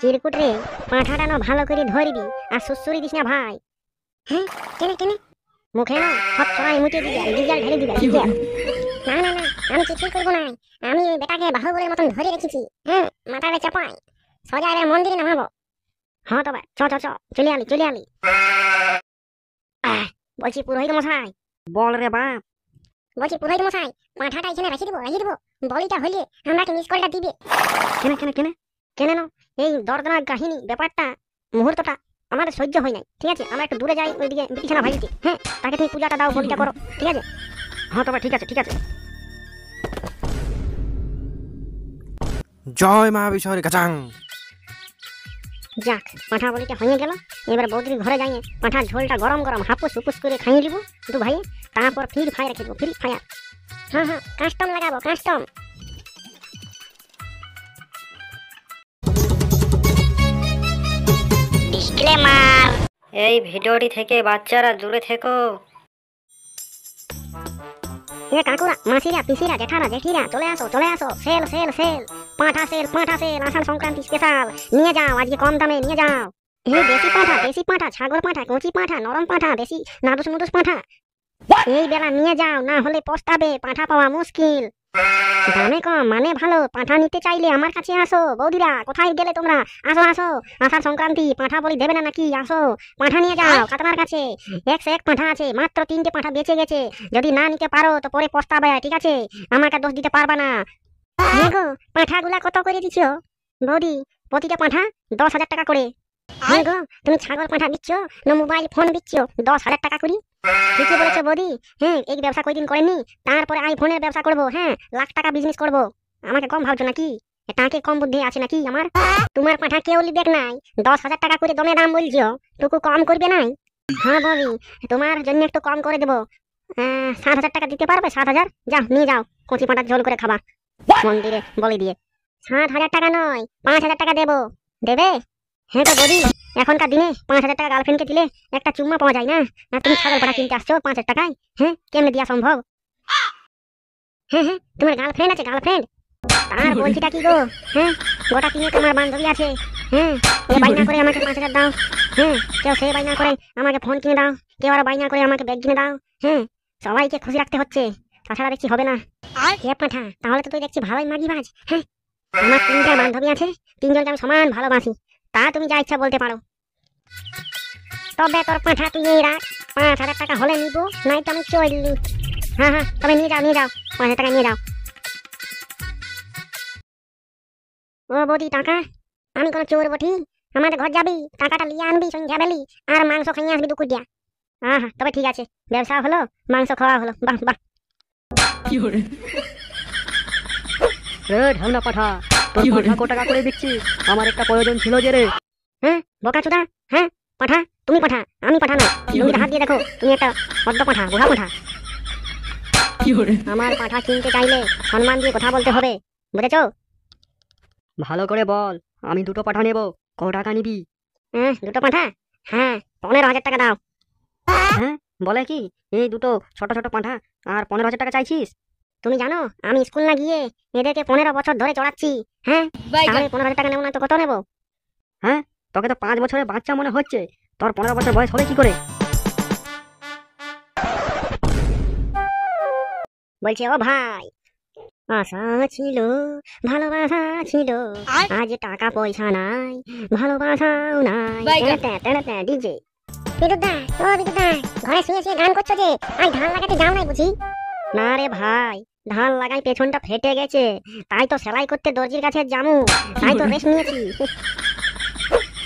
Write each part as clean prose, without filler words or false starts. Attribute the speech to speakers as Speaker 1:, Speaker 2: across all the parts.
Speaker 1: চিরকুট রে, পাঁঠাটা না ভালো করে ধরবি আর সুসুরি দিস না ভাই। হ্যাঁ, কেনে কেনে মুখে না সব ছড়াই মুটে দিবি, ডিজেল ঢেলে দিবি, ডিজেল। না না না, আমি কিছুই করবো না। আমি ওই বেটাকে বাহুবলের মতন ধরে রেখেছি। হ্যাঁ, মাথাটা চাপাই, সোজা এবার মন্দিরে নামাবো। হ্যাঁ তবে চ চ চ, চলে আলি চলে আলি। বলছি পুরোহিত মশাই। বল রে বাপ। বলছি পুরোহিত মশাই, পাঁঠাটা এখানে রেখে দিব। বলিটা হলে আমাকে মিস কলটা দিবে। কেনে কেনে কেনে কেনে না, এই দর্দনাক কাহিনী ব্যাপারটা মুহূর্তটা আমাদের সহ্য হয় নাই। ঠিক আছে, আমরা একটু দূরে যাই, ওইদিকে বিছানা ভাইকে। হ্যাঁ, তাকে তুমি পূজাটা দাও, বলিটা করো। ঠিক আছে? হ্যাঁ তবে ঠিক আছে ঠিক আছে।
Speaker 2: জয় মা বিশহরি গাচাং।
Speaker 1: যাক, পাঁঠা বলিটা হয়ে গেল। এবার বৌদির ঘরে যাইয়ে পাঁঠার ঝোলটা গরম গরম হাপুস হুপুস করে খাইয়ে দিব দু ভাই। তারপর ফ্রি ফায়ার রেখে দেবো, ফ্রি ফায়ার। হ্যাঁ হ্যাঁ, কাস্টম লাগাবো, কাস্টম। ডিসক্লেমার, এই ভিডিওটি থেকে বাচ্চারা দূরে থেকো। কাকুরা, মাসিরা, পিসিরা, জেঠারা, জেঠিরা, চলে আসো চলে আসো। সেল সেল সেল, পাঁঠা সেল, পাঁঠা সেল, আষাঢ় সংক্রান্তি স্পেশাল। নিয়ে যাও, আজকে কম দামে নিয়ে যাও। এই দেশি পাঁঠা, ছাগল পাঁঠা, কচি পাঁঠা, নরম পাঁঠা, বেশি নাদুস মুদুস পাঁঠা। এই বেলা নিয়ে যাও, না হলে পস্তাবে, পাঁঠা পাওয়া মুশকিল। দামে কম মানে ভালো। পাঁঠা নিতে চাইলে আমার কাছে আসো। বৌদিরা, কোথায় গেলে তোমরা? আসো আসো, আষাঢ় সংক্রান্তি, পাঁঠা বলি দেবে না নাকি? আসো, পাঁঠা নিয়ে যাও। কাতমার কাছে 101 পাঁঠা আছে, মাত্র 3টে পাঁঠা বেঁচে গেছে। যদি না নিতে পারো তো পরে পস্তাবে, ঠিক আছে? আমাকে দোষ দিতে পারবা না। গো, পাঁঠাগুলা কত করে দিচ্ছ বৌদি? প্রতিটা পাঁঠা 10,000 টাকা করে। হ্যাঁ গো, তুমি ছাগল পাঁঠা দিচ্ছ না মোবাইল ফোন দিচ্ছ? 10,000 টাকা করি। ঠিকই বলেছো বৌদি। হ্যাঁ, এই ব্যবসা কয়দিন করেনি, তারপরে আইফোনের ব্যবসা করবো। হ্যাঁ, লাখ টাকা বিজনেস করবো। আমাকে কম ভাবছো নাকি? টাকে কম বুদ্ধি আছে নাকি আমার? তোমার পাঁঠা কেউ লিবেক নাই, 10,000 টাকা করে দমে দাম বলছো, টুকু কম করবে নাই? হ্যাঁ বৌদি, তোমার জন্য একটু কম করে দেবো। 7,000 টাকা দিতে পারবে? 7,000? যাও নিয়ে যাও, কচি পাঁঠার ঝোল করে খাবা মন্দিরে বলে দিয়ে। 7,000 টাকা নয়, 5,000 টাকা দেবো। দেবে? হ্যাঁ তো বৌদি, এখনকার দিনে 5,000 টাকা গার্লফ্রেন্ডকে দিলে একটা চুম্মা পাওয়া যায় না। আর তুমি ছাগল পাঠা কিনতে আসছো 5,000 টাকায়? হ্যাঁ, কেমনে দেওয়া সম্ভব? হ্যাঁ হ্যাঁ, তোমার গার্লফ্রেন্ড আছে, গার্লফ্রেন্ড? তার বলছিটা কি গো? হ্যাঁ, গোটা কিনে তোমার বান্ধবী আছে। হ্যাঁ, এ বাইনা করে আমাকে 5,000 দাও। হ্যাঁ, কেউ সে বাইনা করে আমাকে ফোন কিনে দাও, কেউ আরো বাইনা করে আমাকে ব্যাগ কিনে দাও। হ্যাঁ, সবাইকে খুশি রাখতে হচ্ছে, তাছাড়া দেখছি হবে না। কে পাঠা, তাহলে তো তুই দেখছি ভালোই মাগিবাজ। হ্যাঁ, আমার 3টা বান্ধবী আছে, 3জনকে আমি সমান ভালোবাসি। তা তুমি যা ইচ্ছা বলতে পারো, তবে তোর পাঁঠা তুই এই রাখ। 5,000 টাকা হলে নিবো, নাই তো আমি চললি। হ্যাঁ হ্যাঁ, তবে নিয়ে যাও 5,000 টাকা নিয়ে যাও। ও বৌদি, টাকা? আমি কোনো চোর বটি? আমাদের ঘর যাবি, টাকাটা লিয়ে আনবি সন্ধ্যা বেলি, আর মাংস খাইয়ে আসবি দুপুর দিয়া। হ্যাঁ হ্যাঁ, তবে ঠিক আছে, ব্যবসা হলো, মাংস খাওয়া হলো। বাহ বাহ।
Speaker 3: ঢামনা পাঠা, তোর পাঠা কত টাকা করে দিচ্ছিস? আমার একটা প্রয়োজন ছিল যে রে।
Speaker 1: হ্যাঁ বোকাচোদা, হ্যাঁ পাঠা? তুমি পাঠা, আমি পাঠা না। লুঙ্গিতে হাত দিয়ে দেখো, তুমি একটা অর্ধ পাঠা, বুড়া পাঠা। আমার পাঠা কিনতে চাইলে সম্মান দিয়ে কথা বলতে হবে, বুঝেছো?
Speaker 3: ভালো করে বল, আমি 2টো পাঠা নেব। কত টাকা নিবি?
Speaker 1: হ্যাঁ, 2টো পাঠা? হ্যাঁ, 15,000 টাকা দাও।
Speaker 3: হ্যাঁ, বলে কি এই 2টো ছোট ছোট পাঠা আর 15,000 টাকা চাইছিস?
Speaker 1: তুমি জানো আমি স্কুল না গিয়ে এদেরকে 15 বছর ধরে চড়াচ্ছি। হ্যাঁ, তাহলে 15,000 টাকা নেবো না তো কত নেবো?
Speaker 3: হ্যাঁ, তোকে তো 5 বছরের বাচ্চা মনে হচ্ছে, তোর 15 বছর বয়স হবে কি করে?
Speaker 1: বলছে ও ভাই, আশা ছিল, ভালোবাসা ছিল, আজ টাকা পয়সা নাই, ভালোবাসাও নাই। ডিজে বিদ্যুৎদা, ও বিদ্যুৎদা, ঘরে শুয়ে শুয়ে গান করছো যে, আজ ধান লাগাতে যাও নাই বুঝি? না রে ভাই, ধান লাগাই পেছনটা ফেটে গেছে, তাই তো সেলাই করতে দর্জির কাছে যামু, তাই তো রেস্ট নিয়েছি।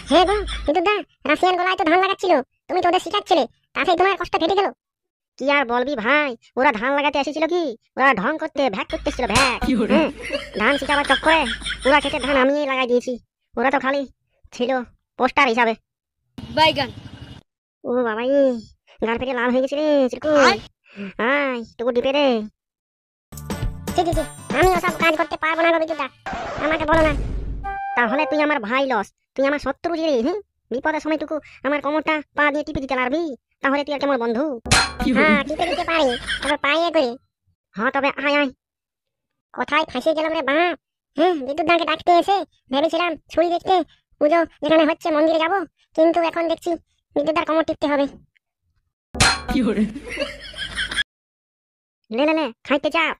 Speaker 1: হ্যাঁ গো বিদ্যুৎদা, রাশিয়ান গলায় তো ধান লাগাচ্ছিল, তুমি তো ওদের শিখাচ্ছিলে, তাতে তোমার কষ্ট ফেটে গেল। কি আর বলবি ভাই, ওরা ধান লাগাতে এসেছিল কি, ওরা ঢং করতে ভ্যাক করতেছিল ভ্যাক। হ্যাঁ, ধান শিখাবার চক্করে পুরা খেতে ধান আমিই লাগাই দিয়েছি, ওরা তো খালি ছিল পোস্টার হিসাবে। ও বাবাই, গাল পেটে লাল হয়ে গেছে রে চিরকু। আয় টুকু ডিপে রে। আমি ওসব কাজ করতে পারবো না গো বিদ্যুৎদা, আমাকে বলো না। তাহলে তুই আমার ভাই লস, তুই আমার শত্রু যে রে। হ্যাঁ, বিপদের সময়টুকু আমার কোমরটা পা দিয়ে টিপে দিতে পারবি, তাহলে তুই আর কেমন বন্ধু? হ্যাঁ, টিপে দিতে পারি, তবে পায়ে করে। হ্যাঁ তবে আয় আয়। কোথায় ফাঁসিয়ে গেলাম রে বাপ। হ্যাঁ, বিদ্যুৎদাকে ডাকতে এসে ভেবেছিলাম ছুরি দেখতে পুজো যেখানে হচ্ছে মন্দিরে যাব, কিন্তু এখন দেখছি বিদ্যুৎদার কোমর টিপতে হবে। লে লে লে খাইতে চাপ,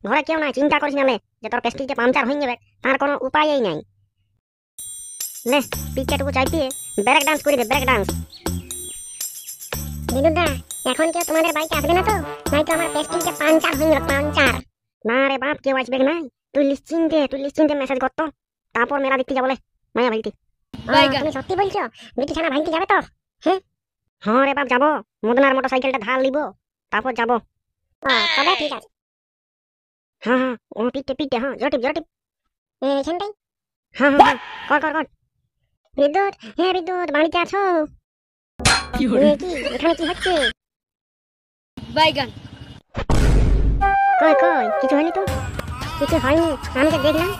Speaker 1: ঘরে কেউ নাই, চিন্তা করিস না লে যে তোর পেস্টিজে পাংচার হয়ে যাবে, তার কোনো উপায়ই নাই। লে পিকচারটুকু চাইতে ব্রেক ডান্স করি দে, ব্রেক ডান্স। বিদ্যুৎদা এখন কেউ তোমাদের বাড়িতে আসবে না তো? নাই তো আমার পেস্টিজে পাংচার হয়ে গেল, পাংচার। না রে বাপ, কেউ আসবে নাই। তুই নিশ্চিন্তে মেসেজ করতো, তারপর মেলা দেখতে যাবো লে মায়া ভাইতে। তুমি সত্যি বলছো? বিটি ছানা ভাইতে যাবে তো? হ্যাঁ রে বাপ যাবো, মদনার মোটরসাইকেলটা ধার লিবো, তারপর যাবো। তবে ঠিক আছে। হ্যাঁ ও পিটে হ্যাঁ, জোরে টিপ এইখানটাই। হ্যাঁ কর। বিদ্যুৎ, হ্যাঁ বিদ্যুৎ বাড়িতে আছো? কি এখানে কি হচ্ছে?
Speaker 3: বাইগান।
Speaker 1: কই কিছু হয়নি তো? কিছু হয়নি, আমি তো দেখলাম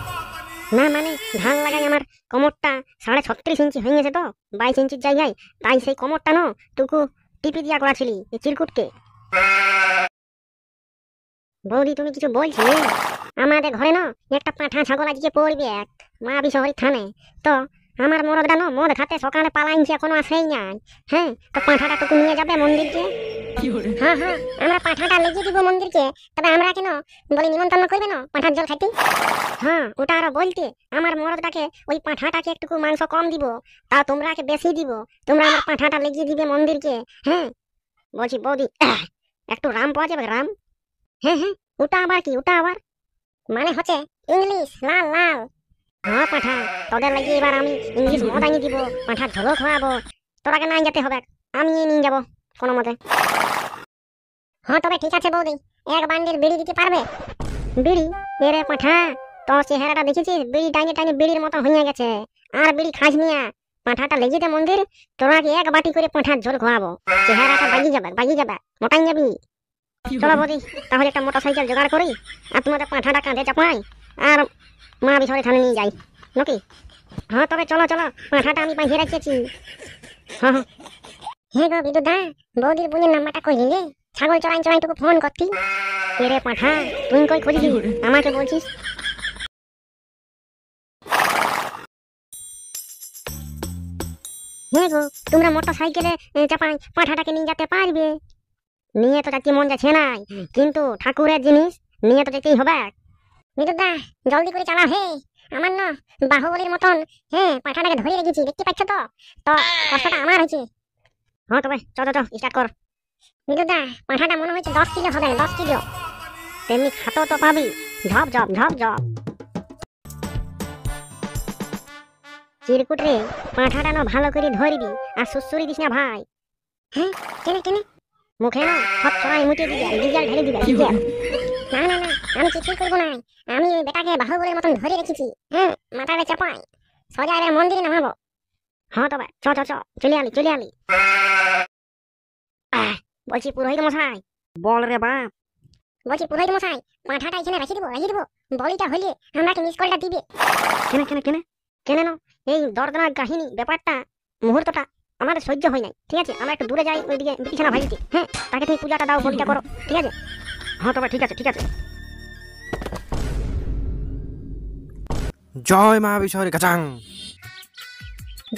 Speaker 1: না। মানে ধান লাগাই আমার কোমরটা 36.5 ইঞ্চি হয়ে গেছে তো, 22 ইঞ্চির জায়গায়, তাই সেই কোমরটা না টুকু টিপি দিয়া করা ছিলি এই চিরকুটকে। বৌদি তুমি কিছু বলছিলে? আমাদের ঘরে না একটা পাঁঠা ছাগল আজকে পড়বে এক মা বিশহরি থানে, তো আমার মরদটা না মদ খাতে সকালে পালাইছে, এখনো আসেই নাই। হ্যাঁ তো পাঁঠাটা টুকু নিয়ে যাবে মন্দিরকে। হ্যাঁ আমরা পাঁঠাটা লেগে দিব মন্দিরকে, তবে আমরা কেন বলি নিমন্ত্রণ করবে না পাঁঠার জল খাইতে? হ্যাঁ ওটা আরো বলতে আমার মরদটাকে ওই পাঁঠাটাকে একটু মাংস কম দিব, তা তোমরাকে বেশি দিব, তোমরা আমার পাঁঠাটা লেগে দিবে মন্দিরকে। হ্যাঁ বলছি বৌদি একটু রাম পাওয়া যাবে? রাম? হ্যাঁ ওটা আবার কি? ওটা আবার মানে হচ্ছে ইংলিশ লাল। হ্যাঁ পাঁঠা, তোদের লাগিয়ে এবার আমি ইংলিশ মদ আনিয়ে দিব, পাঁঠার ঝোলও খাওয়াবো, তোরাকে নাই যেতে হবে, আমি নিয়ে যাবো কোনো মতে। হ্যাঁ তবে ঠিক আছে বৌদি, এক বান্ডিল বিড়ি দিতে পারবে? বিড়ি? এরে পাঁঠা, তোর চেহারাটা দেখেছিস? বিড়ি টাইনে বিড়ির মতো হয়ে গেছে, আর বিড়ি খাস নিয়া। পাঁঠাটা লেগে দে মন্দির, তোরাকে এক বাটি করে পাঁঠার ঝোল খাওয়াবো, চেহারাটা বাগিয়ে যাবে, মোটাই যাবি। চলো বৌদি তাহলে একটা মোটরসাইকেল জোগাড় করি, আর তোমাদের পাঁঠাটা কাঁধে চাপাই, আর মা বিশরে থানে নিয়ে যাই নাকি? হ্যাঁ তবে চলো পাঁঠাটা আমি বাঁধিয়ে রেখেছি। হ্যাঁ গো বিদ্যুৎদা, বৌদির বোনের নাম্বারটা কই রে? ছাগল চড়াই তোকে ফোন করতি। রে পাঁঠা তুই কই খুঁজবি, আমাকে বলছিস? হ্যাঁ গো, তোমরা মোটরসাইকেলে চাপাই পাঁঠাটাকে নিয়ে যেতে পারবে? নিয়ে তো যাচ্ছি মন যাচ্ছে নাই, কিন্তু ঠাকুরের জিনিস নিয়ে তো যেতেই হবে। বিদ্যুৎদা জলদি করে চালাও হে, আমার না বাহুবলীর মতন পাঁঠাটাকে ধরে রেখেছি, দেখতে পাচ্ছ তো? তো কষ্টটা আমার হয়েছে। হ্যাঁ তবে চ স্টার্ট কর। বিদ্যুৎদা পাঁঠাটা মনে হচ্ছে 10 কিলো হবে, 10 কিলো। তেমনি খাতো তো পাবি, ঝপ চিরকুট রে, পাঁঠাটা না ভালো করে ধরবি, আর সুসুরি দিস না ভাই। হ্যাঁ কেনে মুখে না সব ছড়াই মুটে দিবি, ডিজেল ঢেলে দিবি। না আমি কিছুই করবো না, আমি ওই বেটাকে বাহুবলের মতন ধরে রেখেছি। মাথাটা চাপাই, সোজা এবার মন্দিরে নামাবো। হ্যাঁ তবে চলে আলি। বলছি পুরোহিত মশাই।
Speaker 3: বল রে বাপ।
Speaker 1: বলছি পুরোহিত মশাই, পাঁঠাটা এখানে রেখে দিব, বলিটা হইলে আমরা মিস কলটা দিবে। কেন না এই দর্দনার কাহিনী ব্যাপারটা মুহূর্তটা আমাদের সহ্য হয় নাই, ঠিক আছে? আমরা একটু দূরে যাই, ওইদিকে বিছানা ভাইতে। হ্যাঁ তাকে তুমি পূজাটা দাও, বলিটা করো, ঠিক আছে?
Speaker 3: হ্যাঁ তবে ঠিক আছে।
Speaker 2: জয় মা বিশহরি গাচাং।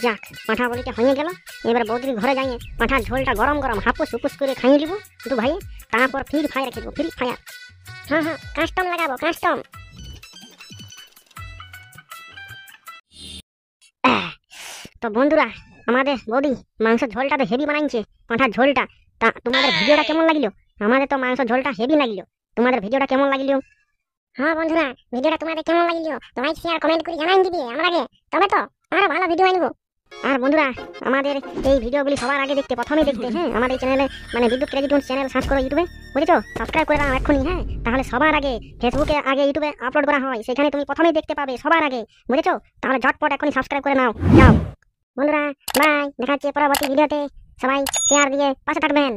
Speaker 1: যাক পাঁঠা বলিটা হয়ে গেল, এবার বৌদির ঘরে যাই পাঁঠার ঝোলটা গরম হাপুস করে খাইয়ে নিব দু ভাই, তারপর ফ্রি ফায়ার খেলবো, ফ্রি ফায়ার। হ্যাঁ কাস্টম লাগাবো, কাস্টম। তো বন্ধুরা, আমাদের বৌদি মাংসের ঝোলটা তো হেভি বানাইছে, পাঁঠার ঝোলটা। তা তোমাদের ভিডিওটা কেমন লাগলো? আমাদের তো মাংস ঝোলটা হেভি লাগলো, তোমাদের ভিডিওটা কেমন লাগলো? হ্যাঁ বন্ধুরা, ভিডিওটা তোমাদের কেমন লাগলো লাইক শেয়ার কমেন্ট করে জানাই দিবে আমাকে, তবে তো আরো ভালো ভিডিও আনবো। আর বন্ধুরা, আমাদের এই ভিডিওগুলি সবার আগে দেখতে, প্রথমেই দেখতে, আমাদের চ্যানেলে মানে বিদ্যুৎ ক্রেডিট চ্যানেল সার্চ করো ইউটিউবে, বুঝেছো? সাবস্ক্রাইব করে দাও এক্ষুনি। তাহলে সবার আগে ফেসবুকে আগে ইউটিউবে আপলোড করা হয়, সেখানে তুমি প্রথমেই দেখতে পাবে সবার আগে, বুঝেছো? তাহলে ঝটপট এখনই সাবস্ক্রাইব করে নাও, যাও বন্ধুরা, বাই, দেখা হচ্ছে পরবর্তী ভিডিওতে। সবাই শেয়ার দিয়ে পাশে থাকবেন।